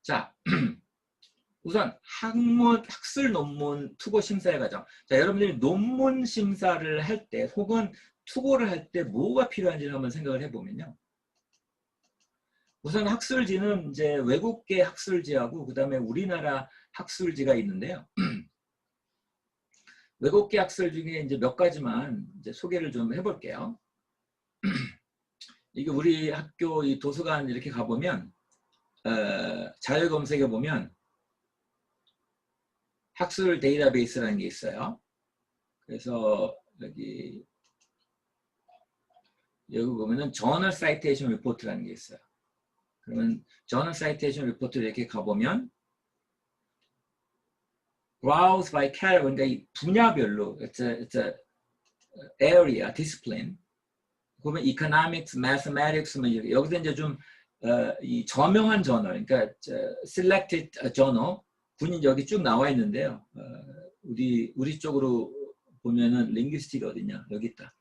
자, 우선 학술 논문 투고 심사의 과정. 자, 여러분들이 논문 심사를 할 때 혹은 투고를 할 때 뭐가 필요한지를 한번 생각을 해보면요. 우선 학술지는 이제 외국계 학술지하고 그 다음에 우리나라 학술지가 있는데요. 외국계 학술 중에 이제 몇 가지만 이제 소개를 좀 해볼게요. 이게 우리 학교 이 도서관 이렇게 가보면 자료 검색해 보면 학술 데이터베이스라는 게 있어요. 그래서 여기 보면은 저널 사이테이션 리포트라는 게 있어요. 그러면 저널 사이테이션 리포트를 이렇게 가보면 browse by category, 그러니까 이 분야별로 it's a area, discipline. 보면 economics, mathematics, 뭐 여기서 이제 좀 이 저명한 저널, 그러니까 selected journal 군이 여기 쭉 나와 있는데요. 우리 쪽으로 보면은 linguistic 어디냐? 여기 있다.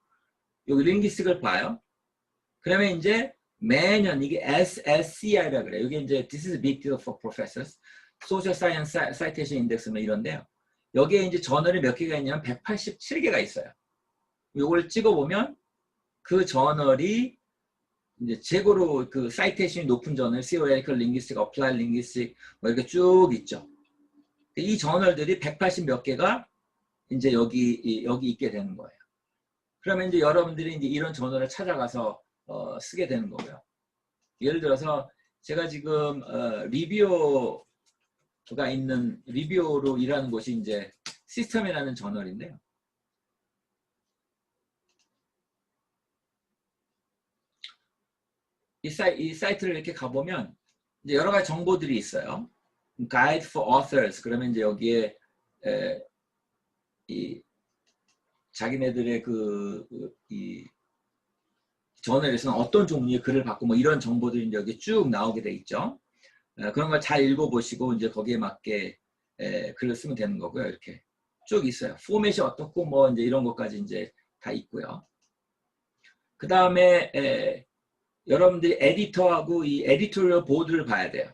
여기 linguistic을 봐요. 그러면 이제 매년 이게 SSCI라 그래요. 이게 이제 This is a big deal for professors. Social Science Citation Index 뭐 이런데요. 여기에 이제 저널이 몇 개가 있냐면 187개가 있어요. 이걸 찍어보면 그 저널이 이제 최고로 그 사이테이션이 높은 저널, Theoretical Linguistics, Applied Linguistics 뭐 이렇게 쭉 있죠. 이 저널들이 180 몇 개가 이제 여기 있게 되는 거예요. 그러면 이제 여러분들이 이제 이런 저널을 찾아가서 쓰게 되는 거고요. 예를 들어서 제가 지금 리뷰어가 있는 리뷰어로 일하는 곳이 이제 시스템이라는 저널인데요. 이 사이트를 이렇게 가보면 이제 여러 가지 정보들이 있어요. Guide for Authors. 그러면 이제 여기에 이 자기네들의 이 저널에서는 어떤 종류의 글을 받고 뭐 이런 정보들이 이제 여기 쭉 나오게 돼 있죠. 그런 걸 잘 읽어보시고 이제 거기에 맞게 글을 쓰면 되는 거고요. 이렇게 쭉 있어요. 포맷이 어떻고 뭐 이제 이런 것까지 이제 다 있고요. 그 다음에 여러분들이 에디터하고 이 에디토리얼 보드를 봐야 돼요.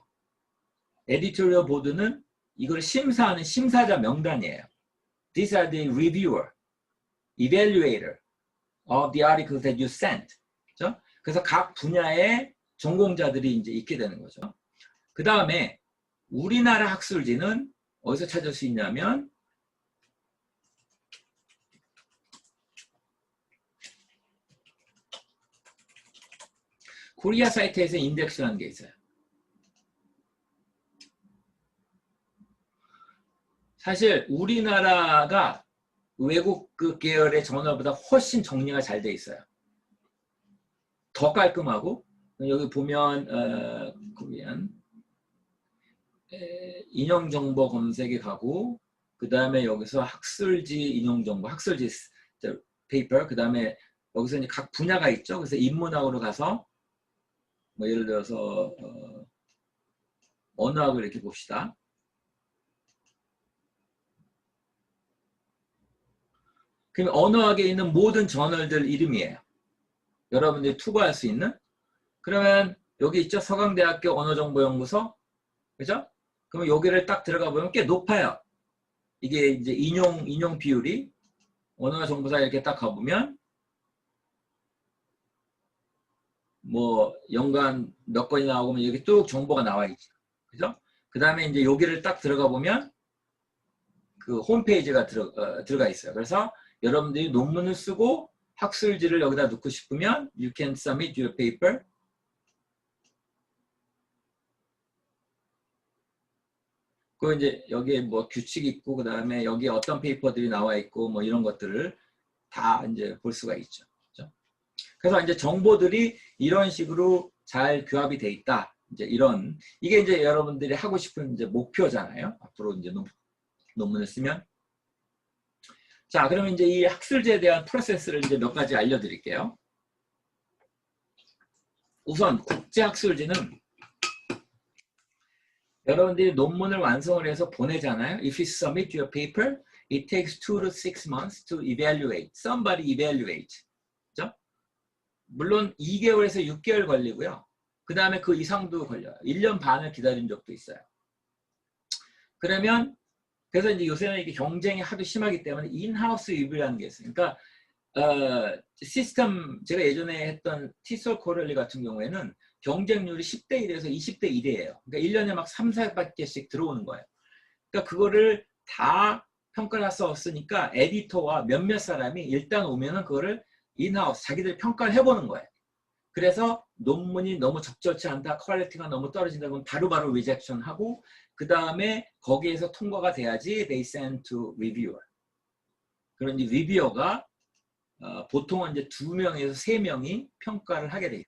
에디토리얼 보드는 이걸 심사하는 심사자 명단이에요. These are the reviewer, evaluator of the articles that you sent. 그렇죠? 그래서 각 분야의 전공자들이 이제 있게 되는 거죠. 그 다음에 우리나라 학술지는 어디서 찾을 수 있냐면 코리아 사이트에서 인덱스라는 게 있어요. 사실 우리나라가 외국 그 계열의 저널보다 훨씬 정리가 잘 돼 있어요. 더 깔끔하고 여기 보면 인용정보 검색에 가고 그 다음에 여기서 학술지 인용정보, 학술지 페이퍼, 그 다음에 여기서 이제 각 분야가 있죠. 그래서 인문학으로 가서 뭐 예를 들어서 언어학을 이렇게 봅시다. 그럼 언어학에 있는 모든 저널들 이름이에요. 여러분들이 투고할 수 있는. 그러면 여기 있죠. 서강대학교 언어정보연구소. 그죠? 그러면 여기를 딱 들어가 보면 꽤 높아요. 이게 이제 인용 비율이 언어정보사 이렇게 딱 가보면 뭐 연간 몇 건이 나오고 여기 쭉 정보가 나와 있죠. 그죠? 그 다음에 이제 여기를 딱 들어가 보면 그 홈페이지가 들어가 있어요. 그래서 여러분들이 논문을 쓰고 학술지를 여기다 넣고 싶으면 you can submit your paper. 그 이제 여기에 뭐 규칙이 있고 그 다음에 여기에 어떤 페이퍼들이 나와 있고 뭐 이런 것들을 다 이제 볼 수가 있죠. 그렇죠? 그래서 이제 정보들이 이런 식으로 잘 규합이 돼 있다. 이제 이게 이제 여러분들이 하고 싶은 이제 목표잖아요. 앞으로 이제 논문을 쓰면. 자, 그러면 이제 이 학술지에 대한 프로세스를 이제 몇 가지 알려드릴게요. 우선 국제학술지는 여러분들이 논문을 완성을 해서 보내잖아요. If you submit your paper, it takes 2 to 6 months to evaluate. Somebody evaluate. 그렇죠? 물론 2개월에서 6개월 걸리고요. 그 다음에 그 이상도 걸려요. 1년 반을 기다린 적도 있어요. 그러면 그래서 이제 요새는 이게 경쟁이 하도 심하기 때문에 인하우스 리뷰라는 게 있어요. 그러니까 시스템 제가 예전에 했던 티솔 코렐리 같은 경우에는 경쟁률이 10대 1에서 20대 1이에요. 그러니까 1년에 막 3, 4개씩 들어오는 거예요. 그러니까 그거를 다 평가를 썼으니까 에디터와 몇몇 사람이 일단 오면은 그거를 인하우스 자기들 평가를 해보는 거예요. 그래서 논문이 너무 적절치 않다, 퀄리티가 너무 떨어진다 그러면 바로바로 리젝션하고 그 다음에 거기에서 통과가 돼야지 they send to reviewer. 그런 이제 리뷰어가 보통은 이제 2명에서 3명이 평가를 하게 돼요.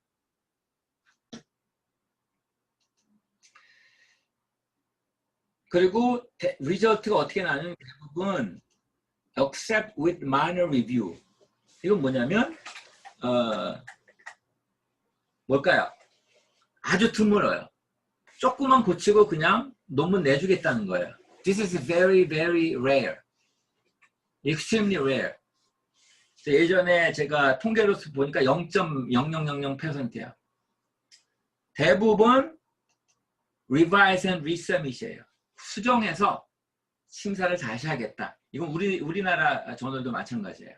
그리고 리저트가 어떻게 나냐면 대부분 accept with minor review. 이건 뭐냐면 뭘까요? 아주 드물어요. 조금만 고치고 그냥 논문 내주겠다는 거예요. This is very, very rare. extremely rare. 예전에 제가 통계로 보니까 0.0000%예요. 대부분 revise and resubmit이에요. 수정해서 심사를 다시 하겠다. 이건 우리나라 저널도 마찬가지예요.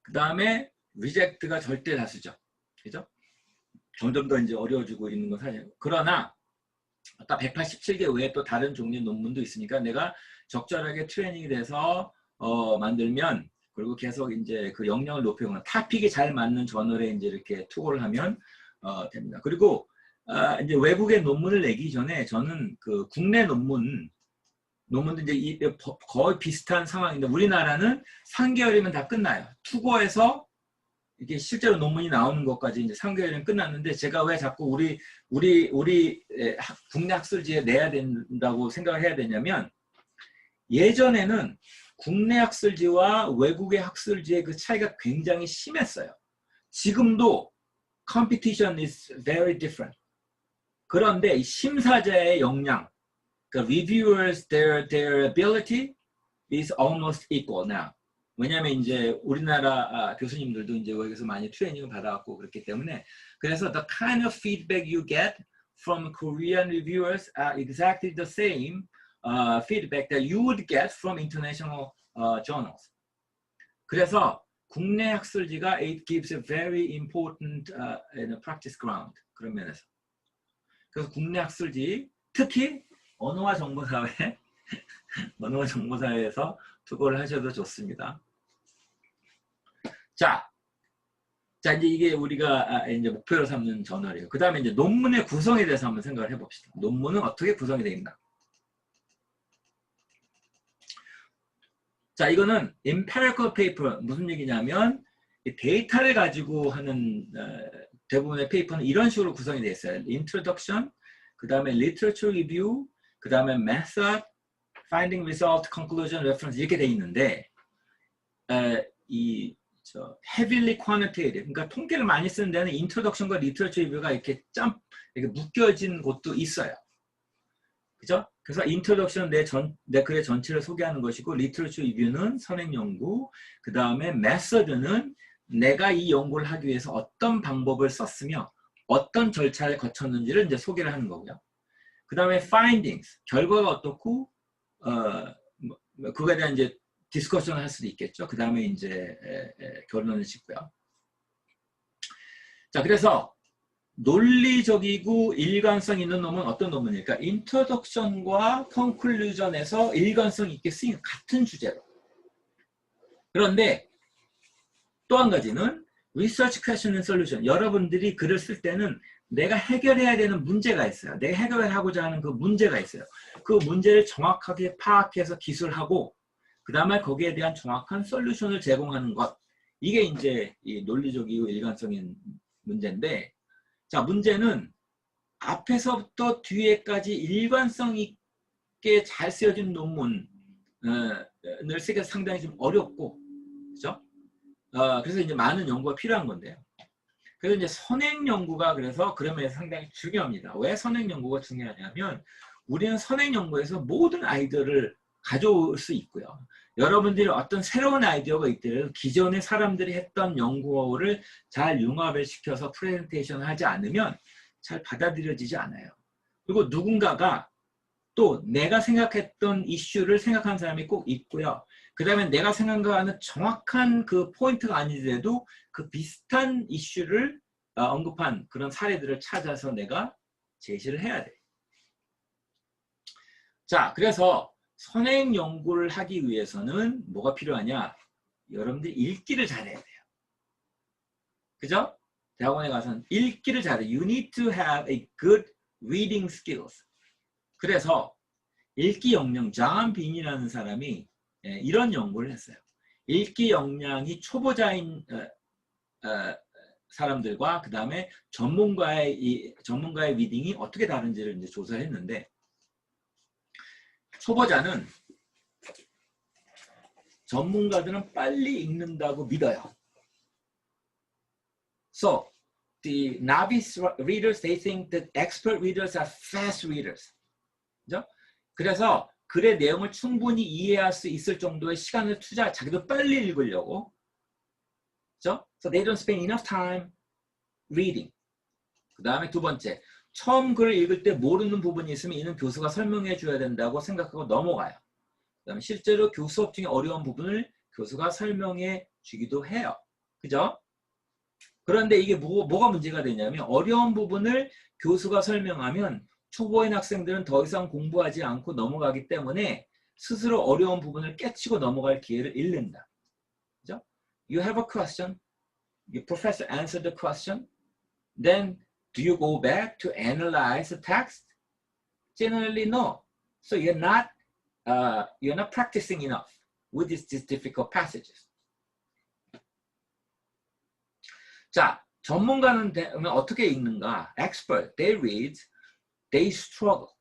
그 다음에 reject가 절대 다수죠. 그죠? 점점 더 이제 어려워지고 있는 건 사실. 그러나 아까 187개 외에 또 다른 종류의 논문도 있으니까 내가 적절하게 트레이닝이 돼서 만들면 그리고 계속 이제 그 역량을 높이거나 타픽이 잘 맞는 저널에 이제 이렇게 투고를 하면 됩니다. 그리고 이제 외국의 논문을 내기 전에 저는 그 국내 논문도 이제 거의 비슷한 상황인데 우리나라는 3개월이면 다 끝나요. 투고에서 이게 실제로 논문이 나오는 것까지 이제 3개월이면 끝났는데 제가 왜 자꾸 우리 국내 학술지에 내야 된다고 생각을 해야 되냐면 예전에는 국내 학술지와 외국의 학술지의 그 차이가 굉장히 심했어요. 지금도 competition is very different. 그런데 이 심사자의 역량, 그러니까 reviewers, their ability is almost equal now. 왜냐하면 이제 우리나라 교수님들도 이제 외국에서 많이 트레이닝을 받아왔고 그렇기 때문에 그래서 the kind of feedback you get from Korean reviewers are exactly the same feedback that you would get from international journals. 그래서 국내 학술지가 it gives a very important practice ground 그런 면에서. 그래서 국내 학술지 특히 언어와 정보사회 언어와 정보사회에서 투고를 하셔도 좋습니다. 자 이제 이게 우리가 이제 목표로 삼는 저널이에요. 그 다음에 이제 논문의 구성에 대해서 한번 생각을 해봅시다. 논문은 어떻게 구성이 되어 있나? 자, 이거는 empirical paper 무슨 얘기냐면 데이터를 가지고 하는 대부분의 페이퍼는 이런 식으로 구성이 되어 있어요. introduction, 그 다음에 literature review, 그 다음에 method, finding result, conclusion, reference 이렇게 되어 있는데 heavily quantitative, 그러니까 통계를 많이 쓰는 데는 introduction과 literature review가 이렇게 묶여진 곳도 있어요. 그죠? 그래서 introduction 내 글의 전체를 소개하는 것이고 literature review는 선행 연구, 그 다음에 method는 내가 이 연구를 하기 위해서 어떤 방법을 썼으며 어떤 절차를 거쳤는지를 이제 소개를 하는 거고요. 그 다음에 findings, 결과가 어떻고 그거에 대한 이제 디스커션을 할 수도 있겠죠. 그 다음에 이제 결론을 짓고요. 자, 그래서 논리적이고 일관성 있는 논문은 어떤 논문일까? 인트로덕션과 컨클루전에서 일관성 있게 쓰인 같은 주제로. 그런데 또 한 가지는 Research Question and Solution. 여러분들이 글을 쓸 때는 내가 해결해야 되는 문제가 있어요. 내가 해결하고자 하는 그 문제가 있어요. 그 문제를 정확하게 파악해서 기술하고 그 다음에 거기에 대한 정확한 솔루션을 제공하는 것. 이게 이제 이 논리적이고 일관성인 문제인데 자, 문제는 앞에서부터 뒤에까지 일관성 있게 잘 쓰여진 논문을 쓰기가 상당히 좀 어렵고 그죠? 그래서 이제 많은 연구가 필요한 건데요. 그래서 이제 선행 연구가 그래서 그러면 상당히 중요합니다. 왜 선행 연구가 중요하냐면 우리는 선행 연구에서 모든 아이디어를 가져올 수 있고요. 여러분들이 어떤 새로운 아이디어가 있더라도 기존의 사람들이 했던 연구를 잘 융합을 시켜서 프레젠테이션을 하지 않으면 잘 받아들여지지 않아요. 그리고 누군가가 또 내가 생각했던 이슈를 생각하는 사람이 꼭 있고요. 그 다음에 내가 생각하는 정확한 그 포인트가 아니더라도 그 비슷한 이슈를 언급한 그런 사례들을 찾아서 내가 제시를 해야 돼. 자, 그래서 선행 연구를 하기 위해서는 뭐가 필요하냐? 여러분들이 읽기를 잘해야 돼요. 그죠? 대학원에 가서는 읽기를 잘해. You need to have a good reading skills. 그래서 읽기 역량, 존 빈이라는 사람이 이런 연구를 했어요. 읽기 역량이 초보자인 사람들과 그 다음에 전문가의 리딩이 어떻게 다른지를 이제 조사를 했는데, 초보자는 전문가들은 빨리 읽는다고 믿어요. So the novice readers, they think that expert readers are fast readers. 그죠? 그래서 글의 내용을 충분히 이해할 수 있을 정도의 시간을 자기도 빨리 읽으려고. 그죠? So they don't spend enough time reading. 그 다음에 두 번째, 처음 글을 읽을 때 모르는 부분이 있으면 이는 교수가 설명해 줘야 된다고 생각하고 넘어가요. 그 다음에 실제로 수업 중에 어려운 부분을 교수가 설명해 주기도 해요. 그죠? 그런데 이게 뭐가 문제가 되냐면, 어려운 부분을 교수가 설명하면 초보인 학생들은 더 이상 공부하지 않고 넘어가기 때문에 스스로 어려운 부분을 깨치고 넘어갈 기회를 잃는다. 그죠? You have a question. Your professor answered the question. Then do you go back to analyze the text? Generally, no. So you're not practicing enough with these difficult passages. 자, 전문가는 어떻게 읽는가? Expert, they read, they struggle.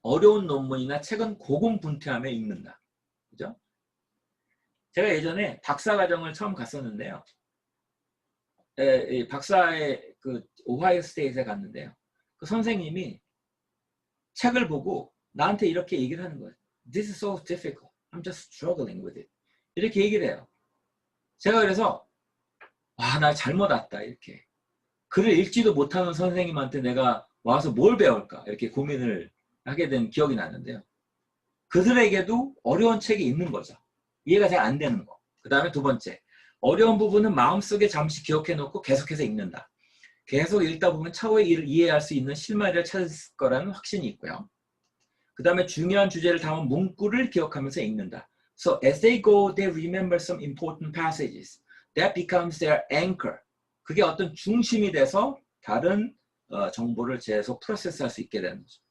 어려운 논문이나 책은 고군분투하며 읽는다. 그죠? 제가 예전에 박사과정을 처음 갔었는데요. 박사의 그 오하이오 스테이트에 갔는데요. 그 선생님이 책을 보고 나한테 이렇게 얘기를 하는 거예요. This is so difficult. I'm just struggling with it. 이렇게 얘기를 해요. 제가 그래서 나 잘못 왔다 이렇게. 글을 읽지도 못하는 선생님한테 내가 와서 뭘 배울까 이렇게 고민을 하게 된 기억이 나는데요. 그들에게도 어려운 책이 있는 거죠. 이해가 잘 안 되는 거. 그 다음에 두 번째, 어려운 부분은 마음속에 잠시 기억해 놓고 계속해서 읽는다. 계속 읽다 보면 차후의 일을 이해할 수 있는 실마리를 찾을 거라는 확신이 있고요. 그 다음에 중요한 주제를 담은 문구를 기억하면서 읽는다. So as they go, they remember some important passages. That becomes their anchor. 그게 어떤 중심이 돼서 다른 정보를 계속 프로세스할 수 있게 되는 거죠.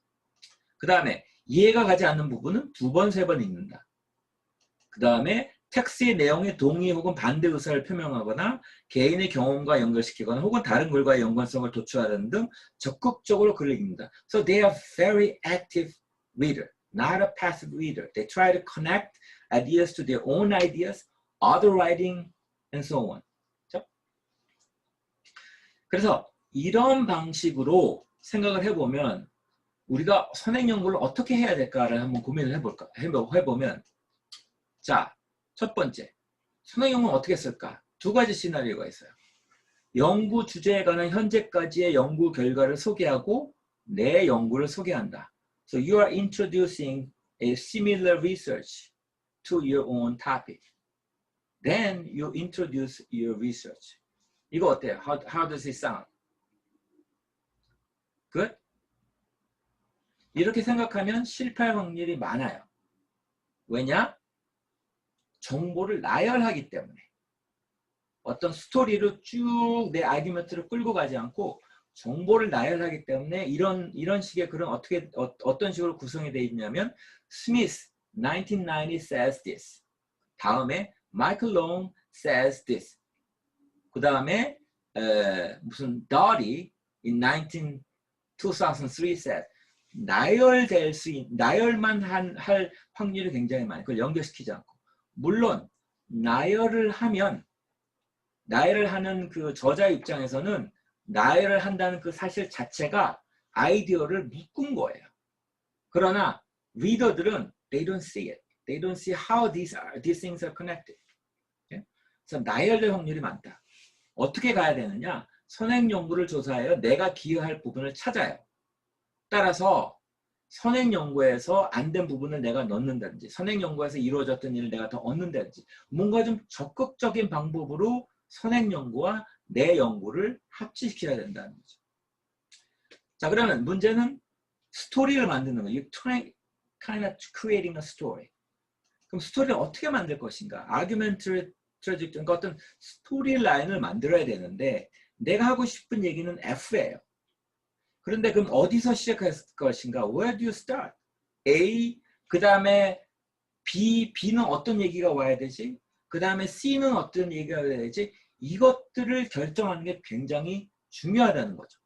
그 다음에 이해가 가지 않는 부분은 두 번, 세 번 읽는다. 그 다음에 텍스트의 내용에 동의 혹은 반대 의사를 표명하거나 개인의 경험과 연결시키거나 혹은 다른 글과의 연관성을 도출하는 등 적극적으로 글을 읽는다. So they are very active reader, not a passive reader. They try to connect ideas to their own ideas, other writing, and so on. 그렇죠? 그래서 이런 방식으로 생각을 해보면 우리가 선행 연구를 어떻게 해야 될까를 한번 고민을 해보면, 자, 첫 번째, 선행 연구는 어떻게 쓸까? 두 가지 시나리오가 있어요. 연구 주제에 관한 현재까지의 연구 결과를 소개하고 내 연구를 소개한다. So you are introducing a similar research to your own topic. Then you introduce your research. 이거 어때요? How does it sound? Good? 이렇게 생각하면 실패할 확률이 많아요. 왜냐? 정보를 나열하기 때문에. 어떤 스토리로 쭉 내 아이디어를 끌고 가지 않고 정보를 나열하기 때문에 이런 식의 글은 어떤 식으로 구성이 되어 있냐면 Smith 1990 says this. 다음에 Michael Long says this. 그 다음에 무슨 Doty in 2003 says. 나열만 할 확률이 굉장히 많아요. 그걸 연결시키지 않고. 물론 나열을 하는 그 저자 입장에서는 나열을 한다는 그 사실 자체가 아이디어를 묶은 거예요. 그러나 리더들은 they don't see it. They don't see how these things are connected. Okay? 그래서 나열될 확률이 많다. 어떻게 가야 되느냐? 선행 연구를 조사하여 내가 기여할 부분을 찾아요. 따라서 선행 연구에서 안 된 부분을 내가 넣는다든지, 선행 연구에서 이루어졌던 일을 내가 더 얻는다든지, 뭔가 좀 적극적인 방법으로 선행 연구와 내 연구를 합치시켜야 된다는 거죠. 자, 그러면 문제는 스토리를 만드는 거예요. You're kind of creating a story. 그럼 스토리를 어떻게 만들 것인가? argumentary trajectory, 그러니까 어떤 스토리 라인을 만들어야 되는데 내가 하고 싶은 얘기는 F예요. 그런데 그럼 어디서 시작할 것인가? Where do you start? A, 그 다음에 B는 어떤 얘기가 와야 되지? 그 다음에 C는 어떤 얘기가 와야 되지? 이것들을 결정하는 게 굉장히 중요하다는 거죠.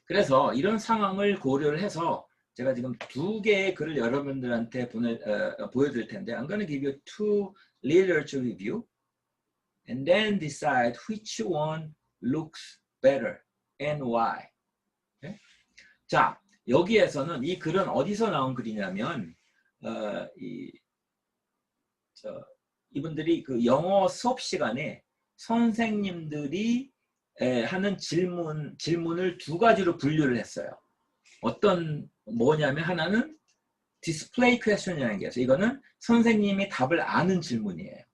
그래서 이런 상황을 고려를 해서 제가 지금 2개의 글을 여러분들한테 보여드릴 텐데 I'm going to give you 2 literature review and then decide which one looks better and why. Okay? 자, 여기에서는 이 글은 어디서 나온 글이냐면 이분들이 그 영어 수업 시간에 선생님들이 하는 질문을 2가지로 분류를 했어요. 어떤 뭐냐면 하나는 display question이라는 게 있어요. 이거는 선생님이 답을 아는 질문이에요.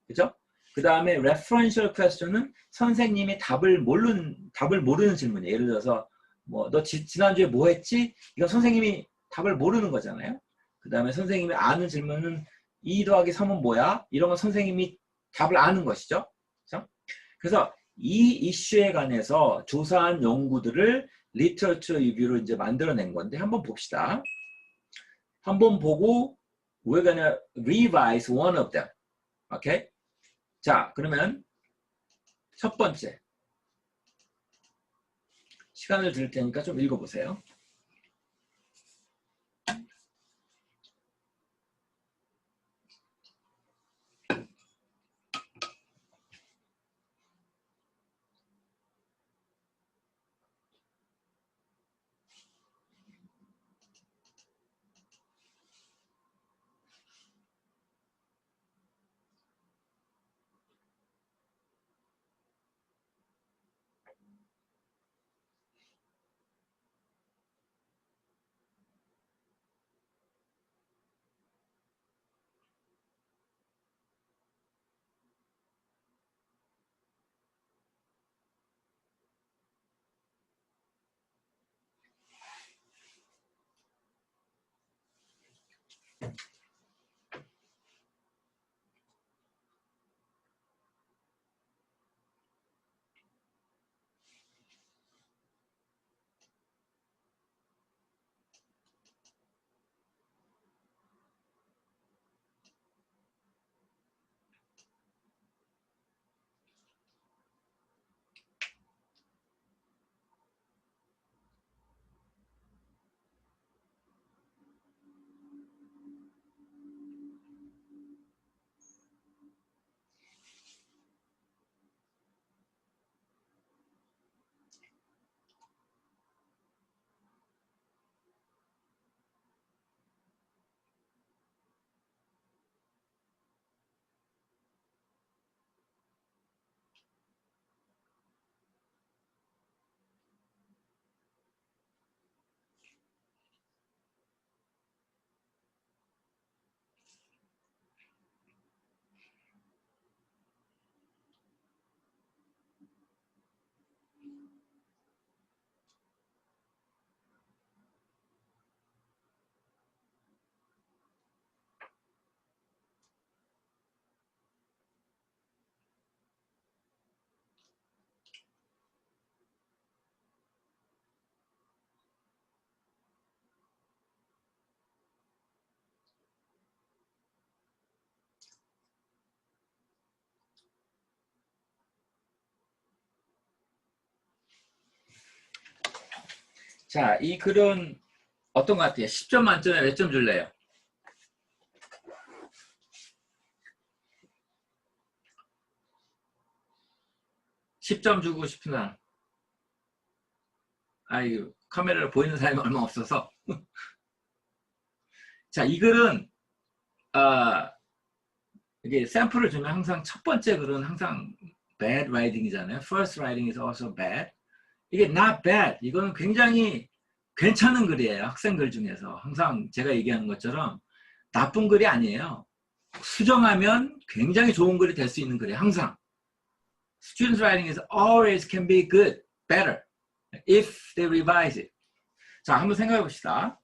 그죠? 그 다음에 referential question은 선생님이 답을 모르는 질문이에요. 예를 들어서 뭐 너 지난주에 뭐 했지? 이건 선생님이 답을 모르는 거잖아요. 그 다음에 선생님이 아는 질문은 2 더하기 3은 뭐야? 이런 건 선생님이 답을 아는 것이죠. 그렇죠? 그래서 이 이슈에 관해서 조사한 연구들을 리터처 리뷰로 이제 만들어낸 건데 한번 봅시다. 한번 보고 we're gonna revise one of them. 오케이? 자, 그러면 첫 번째 시간을 드릴 테니까 좀 읽어보세요. 자, 이 글은 어떤 것 같아요? 10점 만점에 몇 점 줄래요? 10점 주고 싶은 사람. 아유, 카메라를 보이는 사람이 얼마 없어서. 자, 이 글은 이게 샘플을 주면 항상 첫 번째 글은 항상 bad writing이잖아요. First writing is also bad. 이게 not bad. 이거는 굉장히 괜찮은 글이에요. 학생 글 중에서. 항상 제가 얘기하는 것처럼 나쁜 글이 아니에요. 수정하면 굉장히 좋은 글이 될 수 있는 글이에요. 항상. Students writing is always can be good, better, if they revise it. 자, 한번 생각해 봅시다.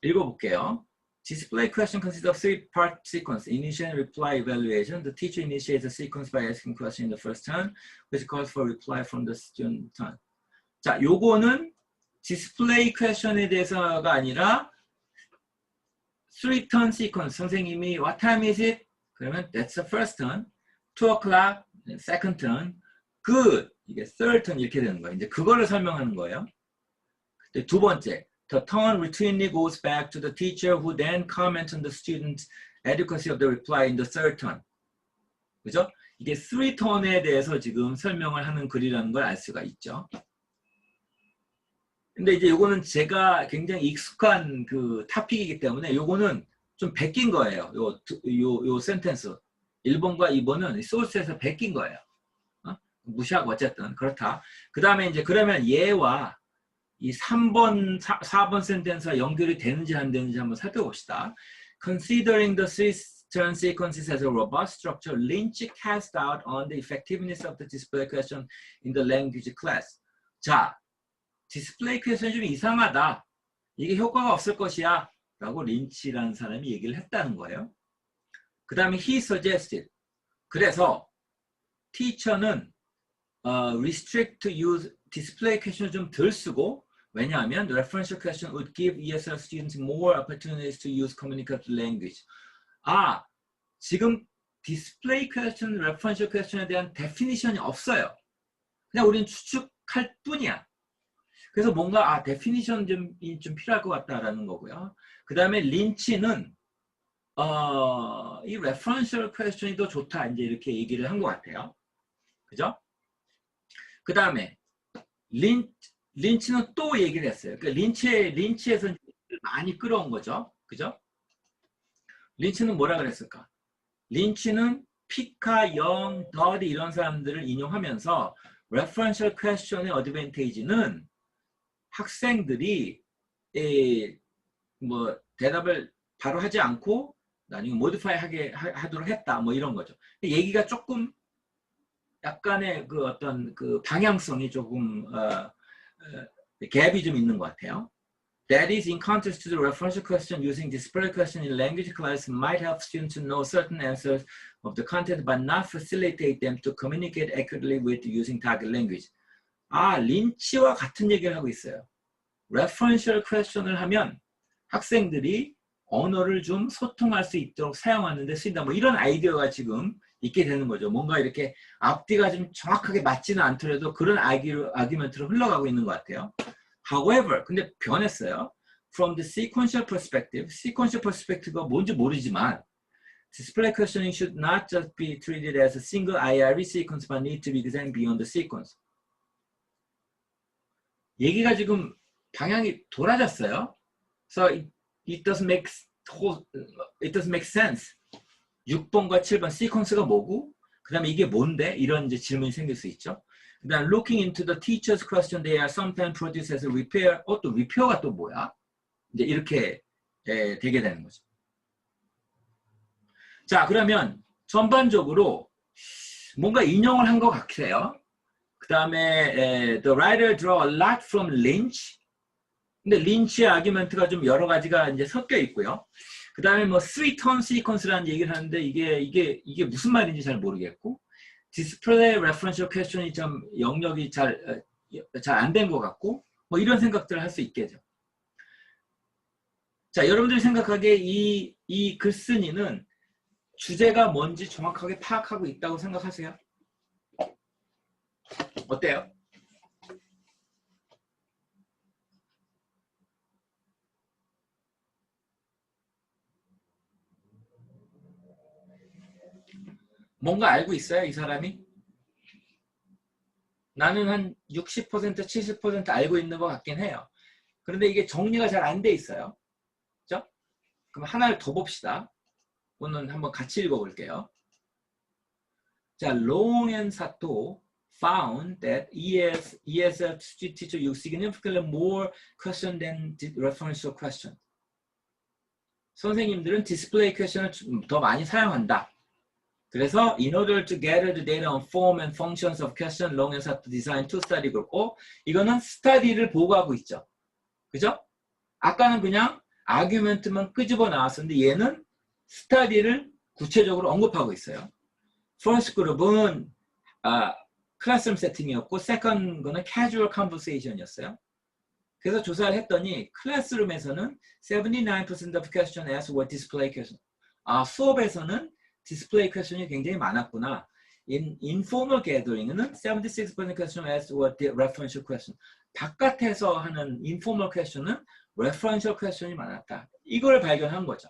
읽어볼게요. Display question consists of three-part sequence. Initial and reply evaluation. The teacher initiates a sequence by asking question in the first turn, which calls for reply from the student turn. 자, 요거는 display question에 대해서가 아니라 three-turn sequence. 선생님이 what time is it? 그러면 that's the first turn. 2 o'clock, second turn. good, 이게 third turn 이렇게 되는 거예요. 이제 그거를 설명하는 거예요. 두 번째. The turn routinely goes back to the teacher who then comments on the student's adequacy of the reply in the third turn. 그죠? 이게 three turn에 대해서 지금 설명을 하는 글이라는 걸 알 수가 있죠. 근데 이제 요거는 제가 굉장히 익숙한 그 토픽이기 때문에 요거는 좀 베낀 거예요. 요 센텐스. 1번과 2번은 소스에서 베낀 거예요. 무시하고 어쨌든 그렇다. 그 다음에 이제 그러면 얘와 이 3번, 4번 센텐스와 연결이 되는지 안 되는지 한번 살펴봅시다. Considering the three-turn sequences as a robust structure, Lynch cast doubt on the effectiveness of the display question in the language class. 자, 디스플레이 퀘스천이 좀 이상하다. 이게 효과가 없을 것이야. 라고 린치라는 사람이 얘기를 했다는 거예요. 그 다음에 he suggested. 그래서 teacher는 restrict to use display question을 좀 덜 쓰고 왜냐하면 the referential question would give ESL students more opportunities to use communicative language. 아, 지금 display question, referential question에 대한 definition이 없어요. 그냥 우리는 추측할 뿐이야. 그래서 뭔가 definition 좀 필요할 것 같다라는 거고요. 그 다음에 린치는 이 referential question이 더 좋다 이제 이렇게 얘기를 한 것 같아요. 그죠? 그 다음에 린치는 또 얘기를 했어요. 그러니까 린치에서 많이 끌어온 거죠. 그죠? 린치는 뭐라 그랬을까? 린치는 피카, 영, 더디 이런 사람들을 인용하면서 referential question의 어드밴테이지는 학생들이 뭐 대답을 바로 하지 않고 나중에 모디파이 하도록 했다. 뭐 이런 거죠. 얘기가 조금 약간의 그 어떤 그 방향성이 조금 갭이 좀 있는 것 같아요. That is, in contrast to the referential question, using display question in language class might help students to know certain answers of the content, but not facilitate them to communicate accurately with using target language. 아, 린치와 같은 얘기를 하고 있어요. referential question을 하면 학생들이 언어를 좀 소통할 수 있도록 사용하는 데 쓰인다. 뭐 이런 아이디어가 지금 있게 되는 거죠. 뭔가 이렇게 앞뒤가 좀 정확하게 맞지는 않더라도 그런 아기멘트로 흘러가고 있는 것 같아요. However, 근데 변했어요. From the sequential perspective, sequential perspective가 뭔지 모르지만 display questioning should not just be treated as a single IRE sequence but need to be examined beyond the sequence. 얘기가 지금 방향이 돌아졌어요. So it doesn't make sense. 6번과 7번 시퀀스가 뭐고 그 다음에 이게 뭔데? 이런 이제 질문이 생길 수 있죠. 그 다음 looking into the teacher's question they are sometimes produced as a repair. 또 repair가 또 뭐야? 이제 이렇게 되게 되는 거죠. 자, 그러면 전반적으로 뭔가 인용을 한 것 같아요. 그 다음에 the writer draw a lot from Lynch. 근데 린치의 아규멘트가 좀 여러 가지가 이제 섞여 있고요. 그 다음에 뭐 three-turn sequence라는 얘기를 하는데 이게 무슨 말인지 잘 모르겠고 display referential question이 좀 영역이 잘 안 된 것 같고 뭐 이런 생각들을 할 수 있겠죠. 자, 여러분들이 생각하기에 이 글쓴이는 주제가 뭔지 정확하게 파악하고 있다고 생각하세요? 어때요? 뭔가 알고 있어요, 이 사람이? 나는 한 60%, 70% 알고 있는 것 같긴 해요. 그런데 이게 정리가 잘 안 돼 있어요. 그죠? 그럼 하나를 더 봅시다. 오늘 한번 같이 읽어볼게요. 자, Long and Sato found that ESL teacher use significantly more question than referential question. 선생님들은 디스플레이 퀘션을 더 많이 사용한다. 그래서 in order to gather the data on form and functions of question, Long and Sato design two study group. 이거는 스터디를 보고하고 있죠. 그죠? 아까는 그냥 아규멘트만 끄집어 나왔었는데 얘는 스터디를 구체적으로 언급하고 있어요. First group은 클래스룸 세팅이었고 second 거는 casual conversation이었어요. 그래서 조사를 했더니 클래스룸에서는 79% of questions asked were display question. 수업에서는 디스플레이 퀘션이 굉장히 많았구나. In informal gathering은 76% question asked were referential question. 바깥에서 하는 informal question은 referential question이 많았다. 이걸 발견한 거죠.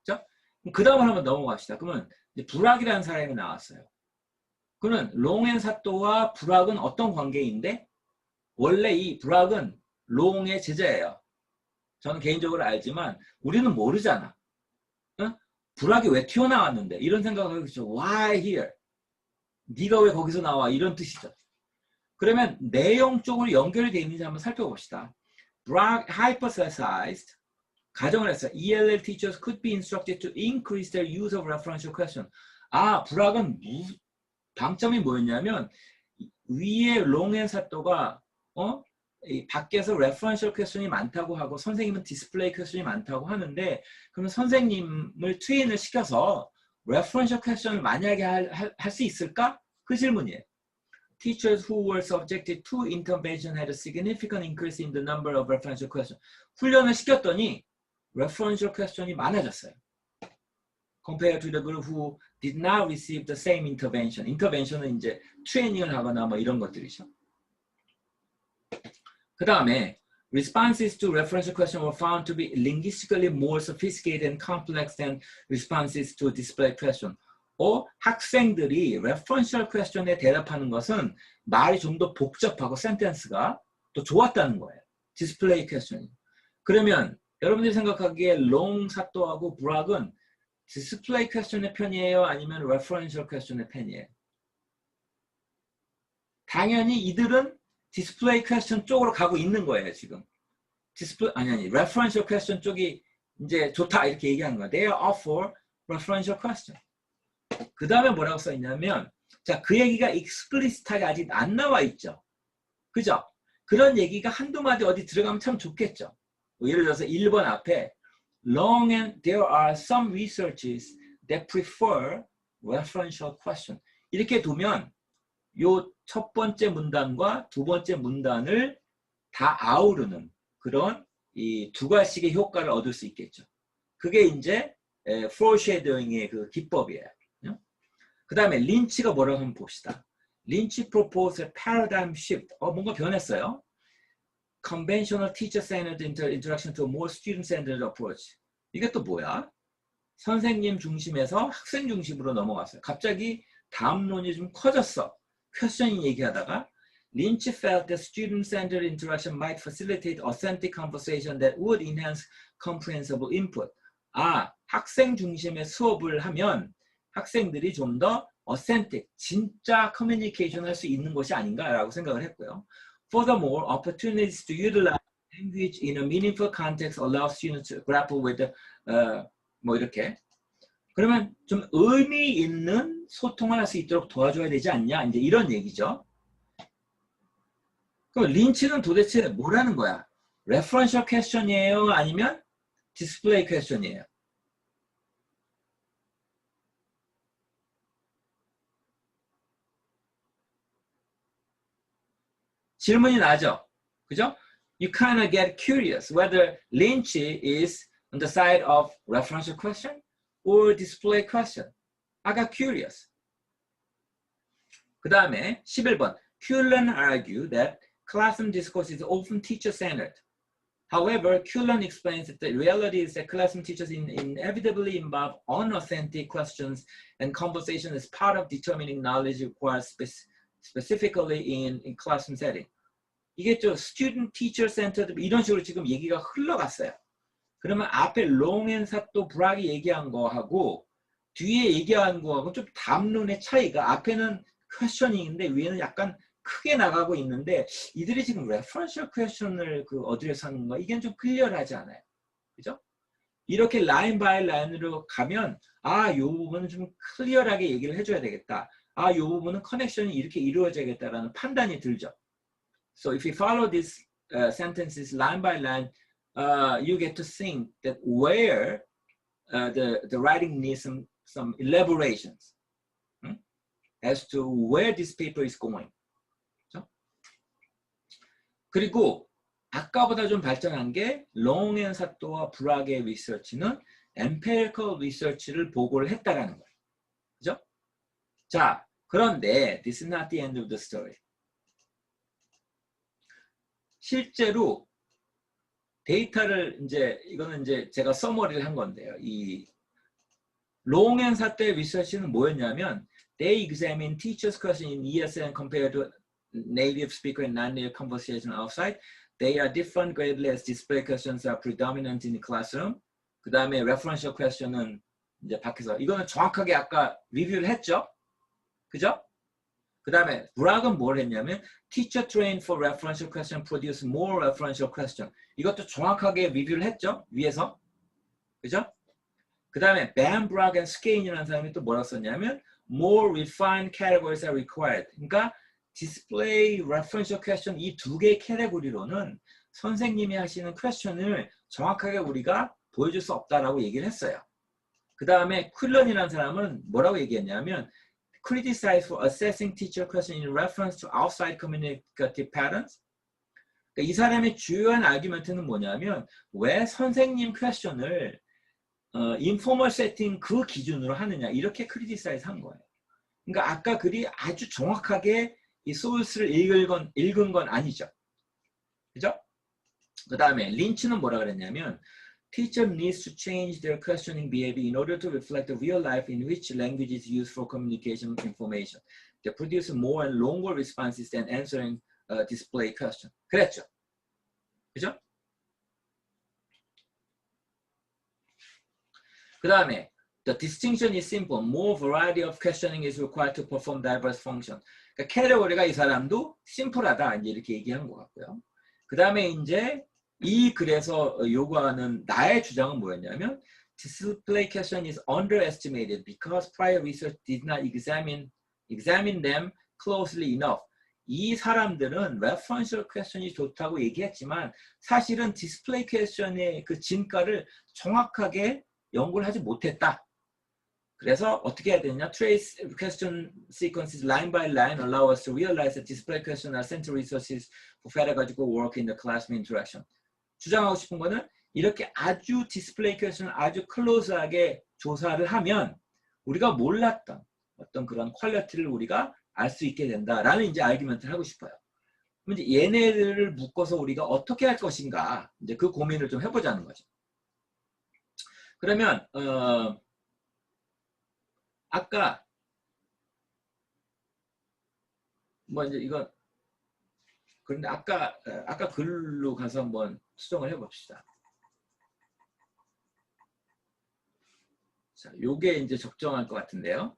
그렇죠? 그 다음으로 한번 넘어갑시다. 그러면 이제 불학이라는 사람이 나왔어요. 그는 롱앤 사또와 불학은 어떤 관계인데 원래 이 불학은 롱의 제자예요. 저는 개인적으로 알지만 우리는 모르잖아. 응? 불학이 왜 튀어나왔는데 이런 생각을 하겠죠. Why here? 네가 왜 거기서 나와? 이런 뜻이죠. 그러면 내용 쪽으로 연결이 되어 있는지 한번 살펴봅시다. Bragg hypothesized 가정을 했어요. ELL teachers could be instructed to increase their use of referential question. 불학은 방점이 뭐였냐면 위에 롱앤 사또가 이 밖에서 referential question이 많다고 하고 선생님은 display question이 많다고 하는데 그러면 선생님을 트레인을 시켜서 referential question을 만약에 할 수 있을까? 그 질문이에요. Teachers who were subjected to intervention had a significant increase in the number of referential questions. 훈련을 시켰더니 referential question이 많아졌어요. Compared to the group who did not receive the same intervention. intervention은 이제 트레이닝을 하거나 뭐 이런 것들이죠. 그 다음에 responses to referential question were found to be linguistically more sophisticated and complex than responses to display question. 학생들이 referential question에 대답하는 것은 말이 좀 더 복잡하고 센텐스가 또 좋았다는 거예요. display question이. 그러면 여러분들이 생각하기에 롱 사또하고 브락은 display question의 편이에요? 아니면 referential question의 편이에요? 당연히 이들은 display question 쪽으로 가고 있는 거예요, 지금. referential question 쪽이 이제 좋다 이렇게 얘기하는 거예요. They are all for referential question. 그 다음에 뭐라고 써있냐면 자, 그 얘기가 explicit하게 아직 안 나와 있죠. 그죠? 그런 얘기가 한두 마디 어디 들어가면 참 좋겠죠. 예를 들어서 1번 앞에 Long and there are some researches that prefer referential question. 이렇게 두면 요 첫 번째 문단과 두 번째 문단을 다 아우르는 그런 이 두 가지의 효과를 얻을 수 있겠죠. 그게 이제 foreshadowing의 그 기법이에요. 그 다음에 린치가 뭐라고 한번 봅시다. 린치 proposed a paradigm shift. 뭔가 변했어요. Conventional teacher-centered interaction to a more student-centered approach. 이게 또 뭐야? 선생님 중심에서 학생 중심으로 넘어갔어요. 갑자기 담론이 좀 커졌어. 퀘스천이 얘기하다가 Lynch felt that student-centered interaction might facilitate authentic conversation that would enhance comprehensible input. 학생 중심의 수업을 하면 학생들이 좀 더 authentic, 진짜 커뮤니케이션 할 수 있는 것이 아닌가라고 생각을 했고요. Furthermore, opportunities to utilize language in a meaningful context allow students to grapple with the, 뭐 이렇게. 그러면 좀 의미 있는 소통을 할 수 있도록 도와줘야 되지 않냐? 이제 이런 얘기죠. 그럼 린치는 도대체 뭐라는 거야? referential question이에요? 아니면 display question이에요? 질문이 나죠? 그죠? You kind of get curious whether Lynch is on the side of referential question or display question. I got curious. 그 다음에 11번. Cullen argued that classroom discourse is often teacher-centered. However, Cullen explains that the reality is that classroom teachers inevitably involve unauthentic questions and conversation as part of determining knowledge requires specifically in classroom setting. 이게 좀 student teacher centered 이런 식으로 지금 얘기가 흘러갔어요. 그러면 앞에 long and 삿도 브락이 얘기한 거하고 뒤에 얘기한 거하고 좀 담론의 차이가 앞에는 questioning인데 위에는 약간 크게 나가고 있는데 이들이 지금 referential question을 그 어드레스 하는 거 이게 좀 클리어하지 않아요. 그죠? 이렇게 라인 바이 라인으로 가면 아, 요 부분은 좀 클리어하게 얘기를 해줘야 되겠다. 아, 요 부분은 커넥션이 이렇게 이루어져야겠다라는 판단이 들죠. So if you follow these sentences line by line, you get to think that where the writing needs some elaborations as to where this paper is going. 그렇죠? 그리고 아까보다 좀 발전한 게 롱앤 사또와 브락의 리서치는 empirical research를 보고를 했다라는 거예요. 그죠? 자, 그런데 this is not the end of the story. 실제로 데이터를 이거는 제가 서머리를 한 건데요. 이 롱앤 사또의 리서치는 뭐였냐면 they examine teachers' question in ESN compared to native speaker and non-native conversation outside. They are different greatly as display questions are predominant in the classroom. 그 다음에 referential question은 이제 밖에서 이거는 정확하게 아까 리뷰를 했죠. 그죠? 그 다음에 브락은 뭘 했냐면 teacher trained for referential question produce more referential question. 이것도 정확하게 리뷰를 했죠. 위에서. 그죠? 그 다음에 Ben, Bragg, and Skane이라는 사람이 또 뭐라고 썼냐면 more refined categories are required. 그러니까 display, referential question 이 두 개의 캐테고리로는 선생님이 하시는 퀘스천을 정확하게 우리가 보여줄 수 없다라고 얘기를 했어요. 그 다음에 퀼런이라는 사람은 뭐라고 얘기했냐면 criticize for assessing teacher question in reference to outside communicative patterns. 그러니까 이 사람의 주요한 아규멘트는 뭐냐면 왜 선생님 퀘스천을 인포멀 세팅 그 기준으로 하느냐 이렇게 criticize 한 거예요. 그러니까 아까 글이 아주 정확하게 이 소스를 읽은 건 아니죠. 그죠? 그 다음에 린치는 뭐라 그랬냐면 Teacher needs to change their questioning behavior in order to reflect the real life in which language is used for communication information. They produce more and longer responses than answering display question. 그랬죠? 그죠? 그 다음에 The distinction is simple. More variety of questioning is required to perform diverse function. 그러니까 캐테고리가 이 사람도 심플하다 이제 이렇게 얘기한 것 같고요. 그 다음에 이제 이 글에서 요구하는 나의 주장은 뭐였냐면 display question is underestimated because prior research did not examine them closely enough. 이 사람들은 referential question이 좋다고 얘기했지만 사실은 display question의 그 진가를 정확하게 연구를 하지 못했다. 그래서 어떻게 해야 되냐? Trace question sequences line by line allow us to realize that display questions are central resources for pedagogical work in the classroom interaction. 주장하고 싶은 거는 이렇게 아주 디스플레이 퀘스천을 아주 클로즈하게 조사를 하면 우리가 몰랐던 어떤 그런 퀄리티를 우리가 알 수 있게 된다라는 이제 아르기먼트를 하고 싶어요. 그럼 이제 얘네들을 묶어서 우리가 어떻게 할 것인가 이제 그 고민을 좀 해보자는 거죠. 그러면 아까 뭐 이제 이건 그런데 아까 글로 가서 한번 수정을 해봅시다. 자, 요게 이제 적정할 것 같은데요.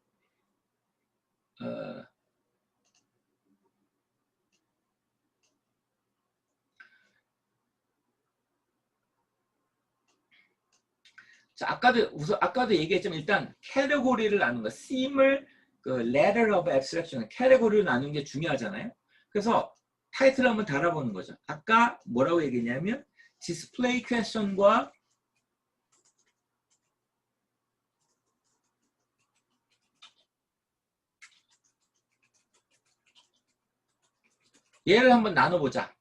자, 아까도 얘기했지만 일단 캐테고리를 나눈 거, them을 그 letter of abstraction, 캐테고리를 나누는 게 중요하잖아요. 그래서 타이틀을 한번 달아보는 거죠. 아까 뭐라고 얘기했냐면 display question과 얘를 한번 나눠보자.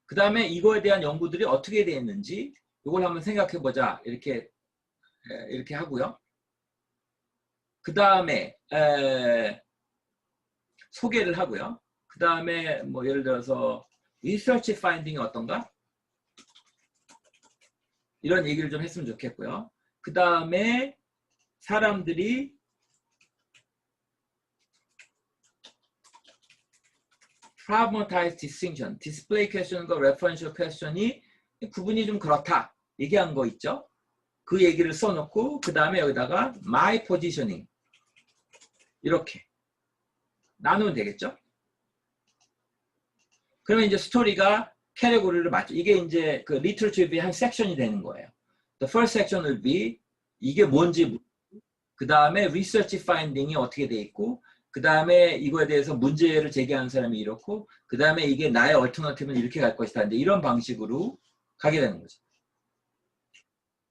그 다음에 이거에 대한 연구들이 어떻게 되어 있는지 이걸 한번 생각해보자. 이렇게 하고요. 그 다음에 소개를 하고요. 그 다음에 뭐 예를 들어서 리서치 파인딩이 어떤가? 이런 얘기를 좀 했으면 좋겠고요. 그 다음에 사람들이 problematize distinction. display question과 referential question이 구분이 좀 그렇다. 얘기한 거 있죠? 그 얘기를 써놓고 그 다음에 여기다가 my positioning 이렇게 나누면 되겠죠? 그러면 이제 스토리가 캐테고리를 맞죠. 이게 이제 그 리터처리의 한 섹션이 되는 거예요. The first section will be 이게 뭔지 그 다음에 research finding이 어떻게 돼 있고 그 다음에 이거에 대해서 문제를 제기하는 사람이 이렇고 그 다음에 이게 나의 얼터너티브는 이렇게 갈 것이다. 이제 이런 방식으로 가게 되는 거죠.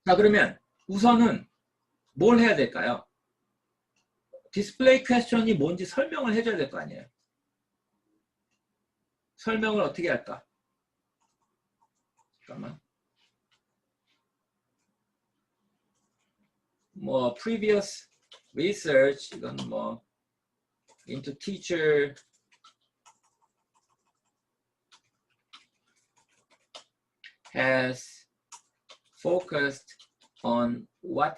자, 그러면 우선은 뭘 해야 될까요? 디스플레이 퀘스천이 뭔지 설명을 해줘야 될 거 아니에요. 설명을 어떻게 할까? 잠깐만. 뭐 previous research 이건 뭐 into teacher has focused on what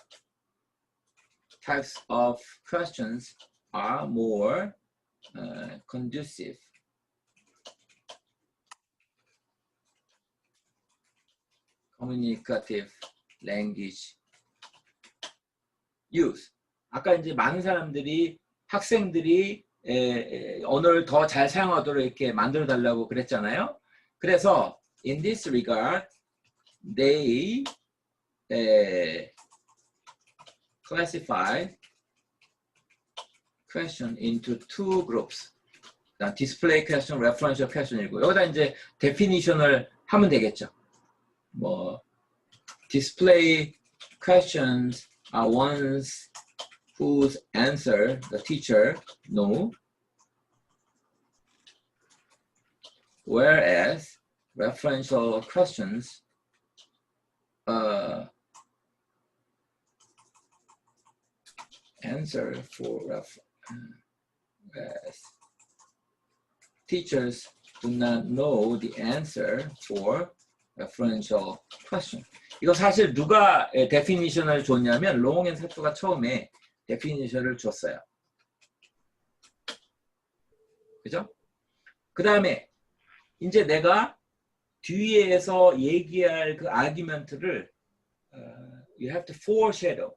types of questions are more conducive communicative language use. 아까 이제 많은 사람들이 학생들이 언어를 더 잘 사용하도록 이렇게 만들어 달라고 그랬잖아요. 그래서 in this regard they classify question into two groups. display question, referential question이고 여기다 이제 definition을 하면 되겠죠. 뭐 display questions are ones whose answer the teacher know, whereas referential questions answer for teachers do not know the answer for referential question. 이거 사실 누가 definition을 줬냐면 롱 앤 사토가 처음에 definition을 줬어요. 그죠? 그 다음에 이제 내가 뒤에서 얘기할 그 아규먼트를 you have to foreshadow.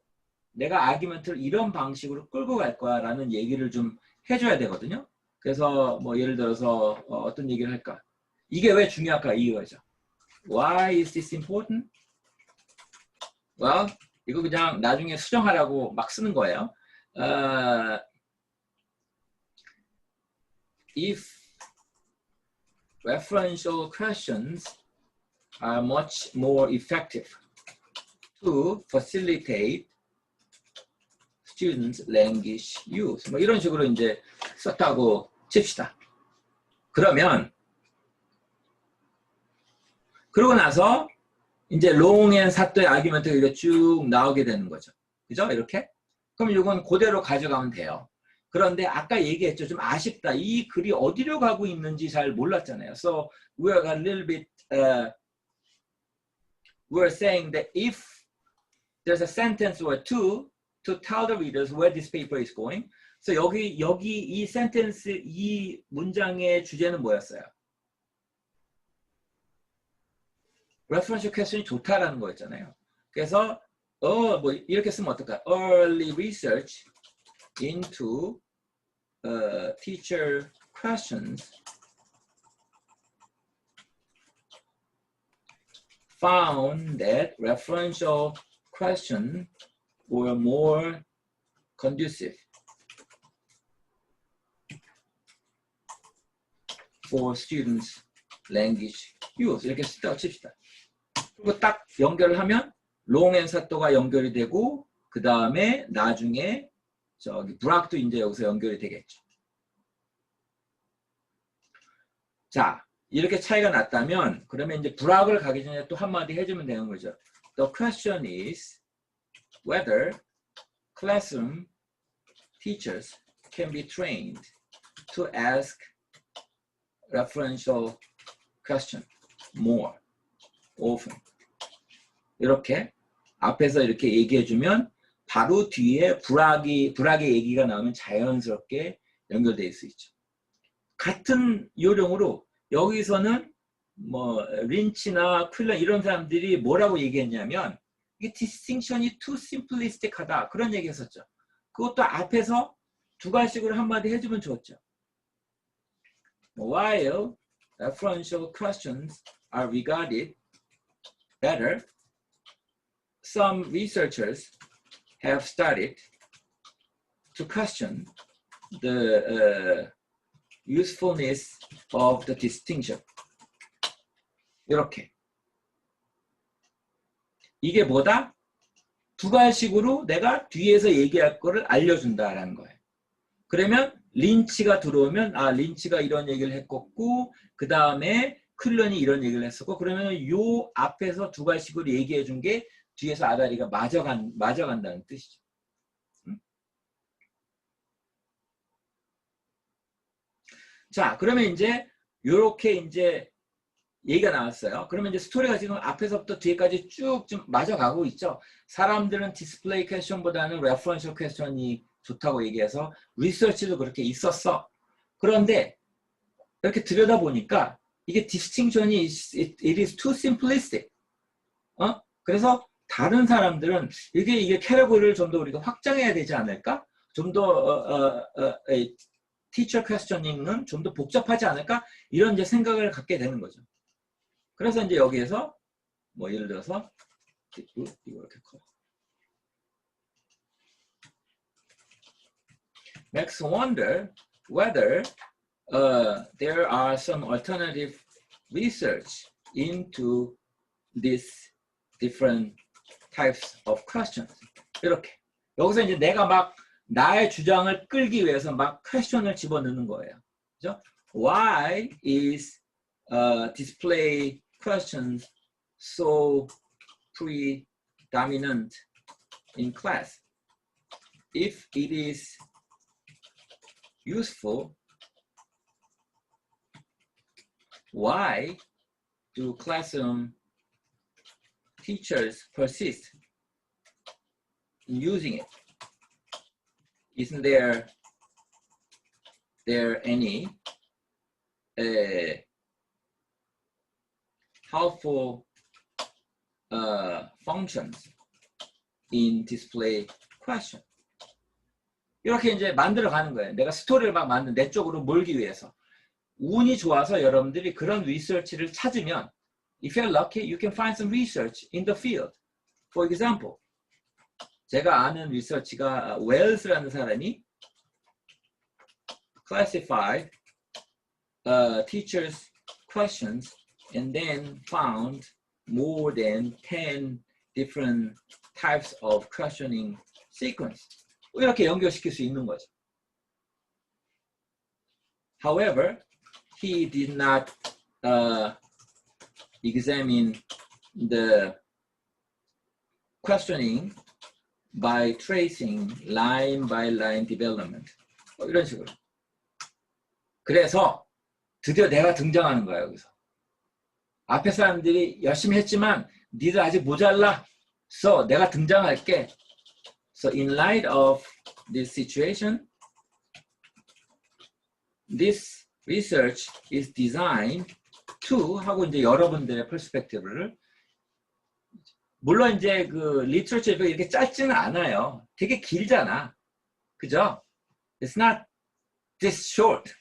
내가 아규먼트를 이런 방식으로 끌고 갈 거야 라는 얘기를 좀 해줘야 되거든요. 그래서 뭐 예를 들어서 어떤 얘기를 할까? 이게 왜 중요할까? 이거죠. Why is this important? Well, 이거 그냥 나중에 수정하라고 막 쓰는 거예요. If referential questions are much more effective to facilitate students' language use. 뭐 이런 식으로 이제 썼다고 칩시다. 그러면 그러고 나서 이제 롱 앤 사토의 아규먼트가 이렇게 쭉 나오게 되는 거죠. 그죠? 이렇게? 그럼 이건 그대로 가져가면 돼요. 그런데 아까 얘기했죠. 좀 아쉽다. 이 글이 어디로 가고 있는지 잘 몰랐잖아요. So we're a little bit we're saying that if there's a sentence or two to tell the readers where this paper is going. So 여기 이 센텐스 이 문장의 주제는 뭐였어요? referential question이 좋다라는 거였잖아요. 그래서 뭐 이렇게 쓰면 어떨까? Early research into teacher questions found that referential questions were more conducive for students' language use. 이렇게 쓰다가 칩시다. 그리고 딱 연결을 하면 롱 앤 사토가 연결이 되고 그 다음에 나중에 저기 브락도 이제 여기서 연결이 되겠죠. 자, 이렇게 차이가 났다면 그러면 이제 브락을 가기 전에 또 한마디 해주면 되는 거죠. The question is whether classroom teachers can be trained to ask referential question more often. 이렇게 앞에서 이렇게 얘기해주면 바로 뒤에 불학의 얘기가 나오면 자연스럽게 연결될 수 있죠. 같은 요령으로 여기서는 뭐 린치나 퀼런 이런 사람들이 뭐라고 얘기했냐면 이게 distinction이 too simplistic하다 그런 얘기 했었죠. 그것도 앞에서 두 가지씩으로 한마디 해주면 좋죠. While referential questions are regarded better, some researchers have started to question the usefulness of the distinction. 이렇게. 이게 뭐다? 두 가지식으로 내가 뒤에서 얘기할 거를 알려준다라는 거예요. 그러면 린치가 들어오면 아 린치가 이런 얘기를 했었고 그 다음에 퀼런이 이런 얘기를 했었고 그러면 요 앞에서 두 가지식으로 얘기해 준 게 뒤에서 아다리가 맞아간다는 뜻이죠. 자, 그러면 이제 요렇게 이제 얘기가 나왔어요. 그러면 이제 스토리가 지금 앞에서부터 뒤에까지 쭉 좀 맞아가고 있죠. 사람들은 디스플레이 퀘스천보다는 레퍼런셜 퀘스천이 좋다고 얘기해서 리서치도 그렇게 있었어. 그런데 이렇게 들여다보니까 이게 디스팅션이 it is too simplistic. 그래서 다른 사람들은 이게 캐러고리를 좀 더 우리가 확장해야 되지 않을까? 좀 더 티처 퀘스처닝은 좀 더 복잡하지 않을까? 이런 이제 생각을 갖게 되는 거죠. 그래서 이제 여기에서 뭐 예를 들어서 이거 이렇게 커. Makes wonder whether there are some alternative research into these different types of questions. 이렇게 여기서 이제 내가 막 나의 주장을 끌기 위해서 막 퀘스천을 집어넣는 거예요. 그죠? Why is display questions so predominant in class? If it is useful, why do classroom teachers persist in using it? Isn't there any helpful functions in display question? 이렇게 이제 만들어 가는 거예요. 내가 스토리를 막 만든 내 쪽으로 몰기 위해서. 운이 좋아서 여러분들이 그런 리서치를 찾으면 if you're lucky, you can find some research in the field. For example, 제가 아는 리서치가 웰스라는 사람이 classified teachers' questions and then found more than 10 different types of questioning sequence. 이렇게 연결시킬 수 있는 거죠. However, he did not examine the questioning by tracing line by line development. 이런 식으로. 그래서 드디어 내가 등장하는 거야 여기서. 앞에 사람들이 열심히 했지만 니들 아직 모자라. So 내가 등장할게. So in light of this situation, this research is designed to 하고 이제 여러분들의 퍼스펙티브를 물론 이제 그 리터처 이렇게 짧지는 않아요. 되게 길잖아. 그죠? It's not this short.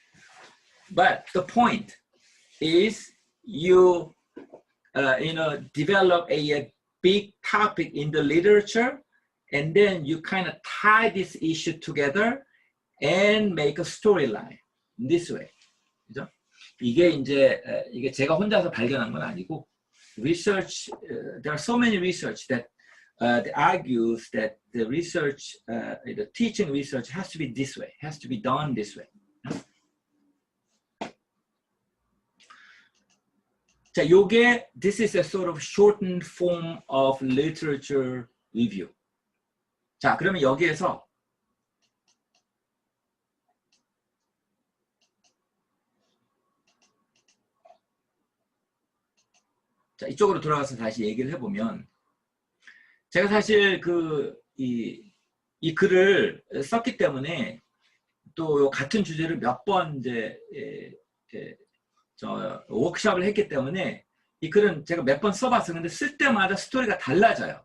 But the point is you develop a big topic in the literature and then you kind of tie this issue together and make a storyline this way. 그죠? 이게 이제 이게 제가 혼자서 발견한 건 아니고 research there are so many research that argues that the research the teaching research has to be this way, has to be done this way. 자, 요게 this is a sort of shortened form of literature review. 자, 그러면 여기에서 자, 이쪽으로 돌아가서 다시 얘기를 해보면 제가 사실 이 글을 썼기 때문에 또 같은 주제를 몇 번 이제 워크숍을 했기 때문에 이 글은 제가 몇 번 써봤어요. 근데 쓸 때마다 스토리가 달라져요.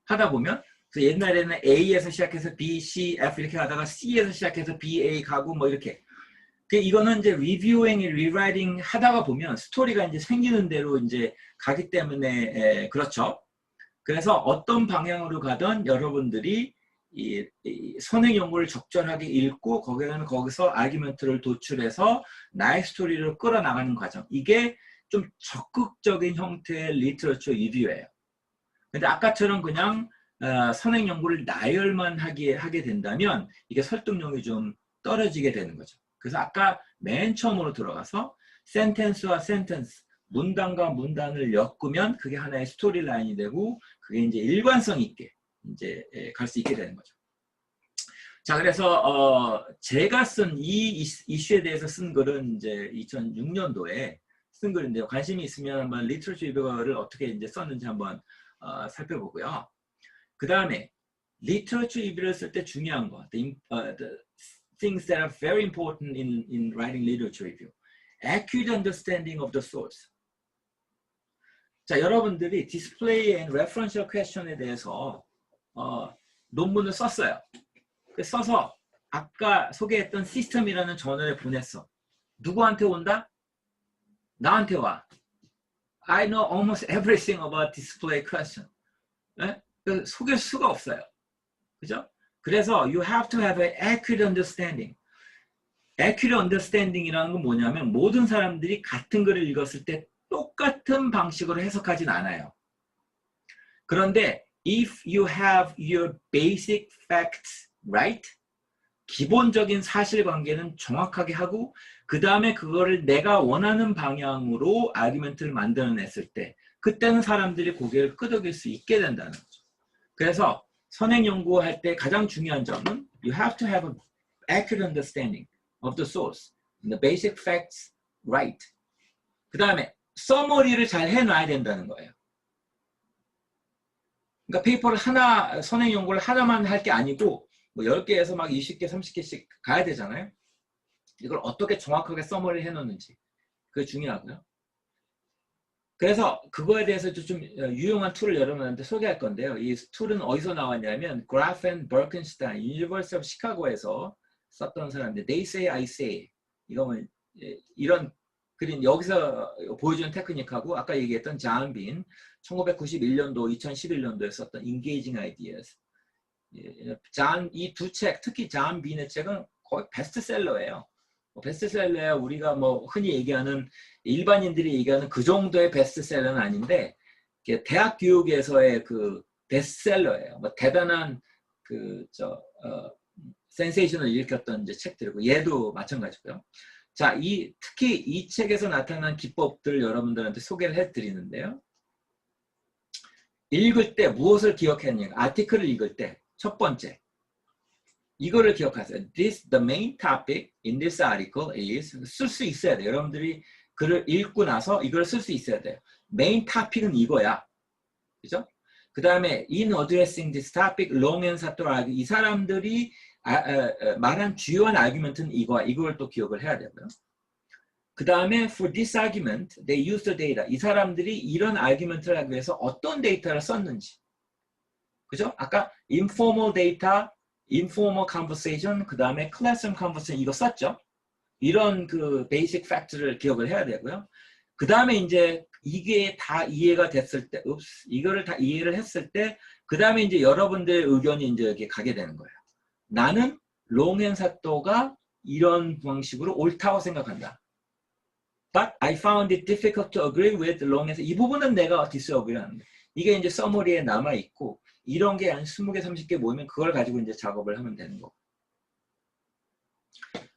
하다 보면 그래서 옛날에는 A에서 시작해서 B, C, F 이렇게 가다가 C에서 시작해서 B, A 가고 뭐 이렇게. 이거는 이제 리뷰잉, 리라이팅 하다가 보면 스토리가 이제 생기는 대로 이제 가기 때문에 그렇죠. 그래서 어떤 방향으로 가든 여러분들이 이 선행 연구를 적절하게 읽고 거기서 아규먼트를 도출해서 나의 스토리를 끌어나가는 과정. 이게 좀 적극적인 형태의 리터처 리뷰예요. 근데 아까처럼 그냥 선행 연구를 나열만 하게 된다면 이게 설득력이 좀 떨어지게 되는 거죠. 그래서 아까 맨 처음으로 들어가서 센텐스와 센텐스, 문단과 문단을 엮으면 그게 하나의 스토리 라인이 되고 그게 이제 일관성 있게 이제 갈 수 있게 되는 거죠. 자, 그래서 제가 쓴 이 이슈에 대해서 쓴 글은 이제 2006년도에 쓴 글인데요. 관심이 있으면 한번 리터처 리뷰어를 어떻게 이제 썼는지 한번 살펴보고요. 그 다음에 리터처 리뷰를 쓸 때 중요한 거, the things that are very important in writing literature review. Accurate understanding of the source. 자, 여러분들이 display and referential question에 대해서 논문을 썼어요. 써서 아까 소개했던 시스템이라는 저널에 보냈어. 누구한테 온다? 나한테 와. I know almost everything about display question. 네? 속일 수가 없어요. 그죠? 그래서 you have to have an accurate understanding. accurate understanding이라는 건 뭐냐면 모든 사람들이 같은 글을 읽었을 때 똑같은 방식으로 해석하진 않아요. 그런데 if you have your basic facts right, 기본적인 사실관계는 정확하게 하고 그 다음에 그거를 내가 원하는 방향으로 아규멘트를 만들어냈을 때 그때는 사람들이 고개를 끄덕일 수 있게 된다는 거죠. 그래서 선행 연구할 때 가장 중요한 점은 you have to have an accurate understanding of the source, the basic facts right. 그 다음에 서머리를 잘 해놔야 된다는 거예요. 그러니까 페이퍼를 하나, 선행 연구를 하나만 할 게 아니고 뭐 10개에서 막 20개, 30개씩 가야 되잖아요. 이걸 어떻게 정확하게 서머리를 해놓는지 그게 중요하고요. 그래서 그거에 대해서 좀 유용한 툴을 여러분한테 소개할 건데요. 이 툴은 어디서 나왔냐면 그라프 앤 버켄슈타인, 유니버시티 오브 시카고에서 썼던 사람들, They say, I say. 이거는 이런 그린 여기서 보여주는 테크닉하고 아까 얘기했던 존 빈, 1991년도, 2011년도에 썼던 Engaging Ideas. 이 두 책, 특히 존 빈의 책은 거의 베스트셀러예요. 베스트셀러야 우리가 뭐 흔히 얘기하는 일반인들이 얘기하는 그 정도의 베스트셀러는 아닌데 대학 교육에서의 그 베스트셀러예요. 뭐 대단한 센세이션을 일으켰던 이제 책들이고 얘도 마찬가지고요. 자, 특히 이 책에서 나타난 기법들을 여러분들한테 소개를 해드리는데요. 읽을 때 무엇을 기억했냐? 아티클을 읽을 때 첫 번째. 이거를 기억하세요. The main topic in this article is 쓸 수 있어야 돼요. 여러분들이 글을 읽고 나서 이걸 쓸 수 있어야 돼요. 메인 topic은 이거야. 그죠? 그 다음에 in addressing this topic, long and short argue. 이 사람들이 말한 주요한 아규먼트는 이거야. 이걸 또 기억을 해야 되고요. 그 다음에 for this argument, they use the data. 이 사람들이 이런 아규먼트를 하기 위해서 어떤 데이터를 썼는지. 그죠? 아까 informal data, informal conversation, 그 다음에 classroom conversation 이거 썼죠? 이런 그 basic fact를 기억을 해야 되고요. 그 다음에 이제 이게 다 이해가 됐을 때, 이거를 다 이해를 했을 때, 그 다음에 이제 여러분들의 의견이 이제 여기 가게 되는 거예요. 나는 롱앤사또가 이런 방식으로 옳다고 생각한다. But I found it difficult to agree with 롱앤사. 이 부분은 내가 disagree 하는 거예요. 이게 이제 서머리에 남아있고, 이런 게 한 20개, 30개 모이면 그걸 가지고 이제 작업을 하면 되는 거고.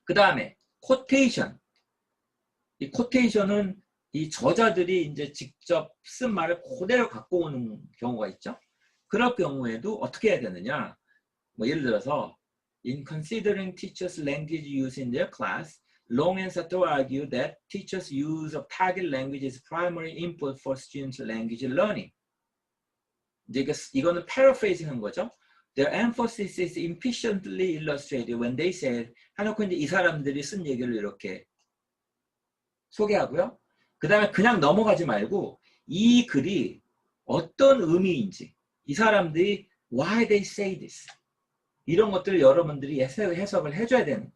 그 다음에, 코테이션. 이 코테이션은 이 저자들이 이제 직접 쓴 말을 그대로 갖고 오는 경우가 있죠. 그럴 경우에도 어떻게 해야 되느냐. 뭐 예를 들어서, In considering teachers' language use in their class, Long and Sato argue that teachers' use of target language is primary input for students' language learning. 이제 이거는 paraphrasing 한 거죠. their emphasis is efficiently illustrated when they said 해놓고 이제 이 사람들이 쓴 얘기를 이렇게 소개하고요. 그 다음에 그냥 넘어가지 말고 이 글이 어떤 의미인지 이 사람들이 why they say this 이런 것들을 여러분들이 해석을 해줘야 되는 거예요.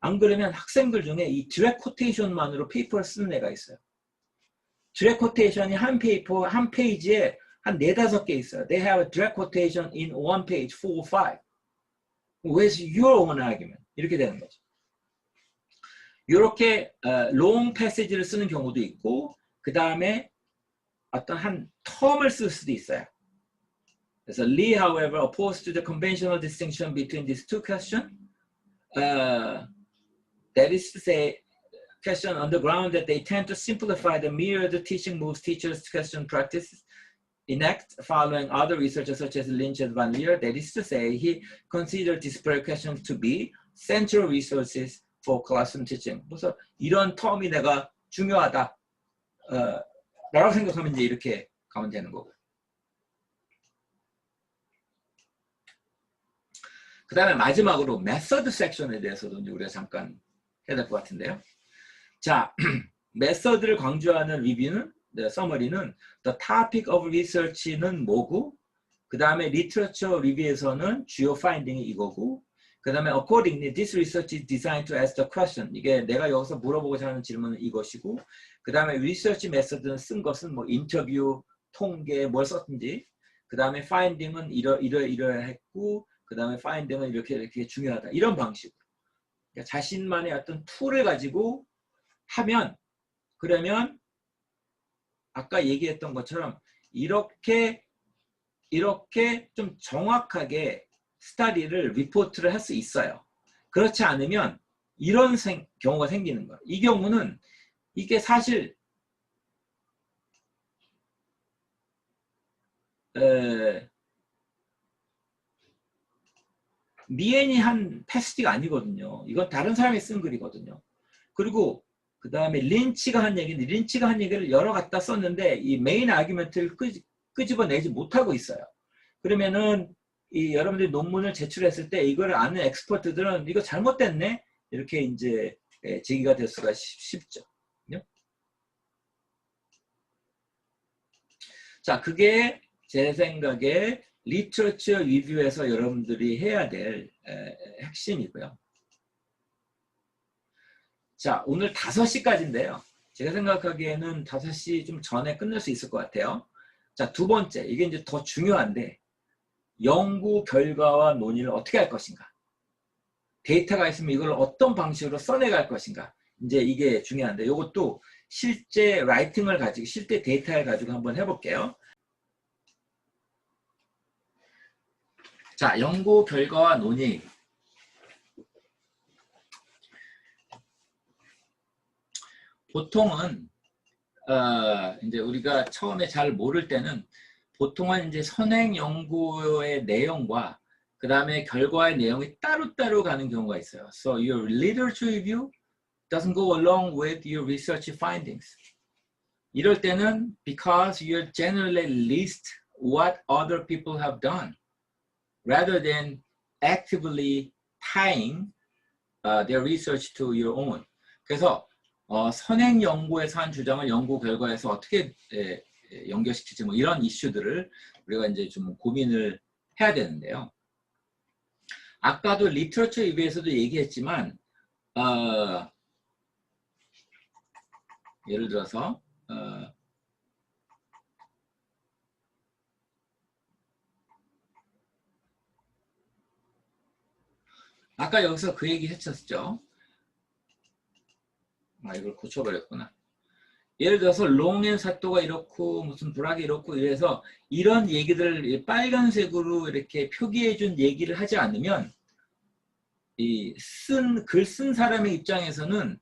안 그러면 학생들 중에 이 디렉트 코테이션만으로 페이퍼를 쓰는 애가 있어요. 디렉트 코테이션이 한 페이퍼, 한 페이지에 한 4-5개 있어요. They have a direct quotation in one page, 4 or 5. Where's your own argument? 이렇게 되는 거죠. 이렇게 long passage를 쓰는 경우도 있고 그 다음에 어떤 한 텀을 쓸 수도 있어요. 그래서 Lee, however, opposed to the conventional distinction between these two questions. That is to say, question on the ground that they tend to simplify the myriad of teaching moves teachers' question practices enact following other researchers such as Lynch and Van Leer. That is to say, he considered disparate questions to be central resources for classroom teaching. 그래서 이런 텀이 내가 중요하다 라고 생각하면 이제 이렇게 가면 되는 거고요. 그 다음에 마지막으로 메서드 섹션에 대해서도 이제 우리가 잠깐 해야 될 것 같은데요. 자, 메서드를 강조하는 리뷰는, 서머리는 the topic of research는 뭐고, 그 다음에 literature review에서는 주요 finding이 이거고, 그 다음에 accordingly this research is designed to ask the question. 이게 내가 여기서 물어보고자 하는 질문은 이것이고, 그 다음에 research method는 쓴 것은 뭐 인터뷰, 통계, 뭘 썼든지, 그 다음에 finding은 이러했고, 그 다음에 finding은 이렇게 중요하다. 이런 방식으로. 그러니까 자신만의 어떤 툴을 가지고 하면, 그러면 아까 얘기했던 것처럼 이렇게 좀 정확하게 스터디를 리포트를 할 수 있어요. 그렇지 않으면 이런 경우가 생기는 거예요. 이 경우는 이게 사실 미엔이 한 패스티가 아니거든요. 이건 다른 사람이 쓴 글이거든요. 그리고 그 다음에 린치가 한 얘기는 린치가 한 얘기를 여러 갖다 썼는데 이 메인 아규먼트를 끄집어내지 못하고 있어요. 그러면은 이 여러분들이 논문을 제출했을 때 이걸 아는 엑스퍼트들은 이거 잘못됐네 이렇게 이제 제기가 될 수가 쉽죠. 자, 그게 제 생각에 리터처 리뷰에서 여러분들이 해야 될 핵심이고요. 자, 오늘 5시까지인데요. 제가 생각하기에는 5시 좀 전에 끝낼 수 있을 것 같아요. 자, 두 번째, 이게 이제 더 중요한데 연구 결과와 논의를 어떻게 할 것인가? 데이터가 있으면 이걸 어떤 방식으로 써내갈 것인가? 이제 이게 중요한데 이것도 실제 라이팅을 가지고 실제 데이터를 가지고 한번 해볼게요. 자, 연구 결과와 논의. 보통은 이제 우리가 처음에 잘 모를 때는 보통은 이제 선행 연구의 내용과 그 다음에 결과의 내용이 따로따로 가는 경우가 있어요. So your literature review doesn't go along with your research findings. 이럴 때는 because you generally list what other people have done rather than actively tying their research to your own. 그래서 선행 연구에서 한 주장을 연구 결과에서 어떻게 연결시킬지 뭐 이런 이슈들을 우리가 이제 좀 고민을 해야 되는데요. 아까도 리터처 리뷰에서도 얘기했지만 예를 들어서 아까 여기서 그 얘기 했었죠. 이걸 고쳐버렸구나. 예를 들어서 롱앤 사또가 이렇고 무슨 불악이 이렇고 이래서 이런 얘기들을 빨간색으로 이렇게 표기해 준 얘기를 하지 않으면 이 글 쓴 사람의 입장에서는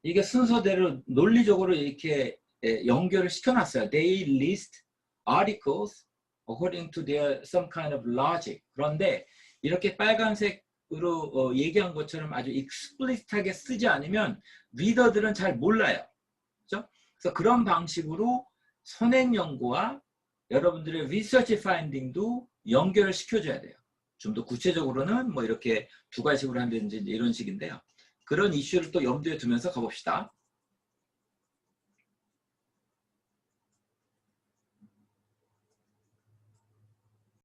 이게 순서대로 논리적으로 이렇게 연결을 시켜놨어요. They list articles according to their some kind of logic. 그런데 이렇게 빨간색으로 얘기한 것처럼 아주 explicit하게 쓰지 않으면 리더들은 잘 몰라요. 그렇죠? 그래서 그런 방식으로 선행 연구와 여러분들의 리서치 파인딩도 연결을 시켜줘야 돼요. 좀 더 구체적으로는 뭐 이렇게 두 가지식으로 한다든지 이런 식인데요. 그런 이슈를 또 염두에 두면서 가봅시다.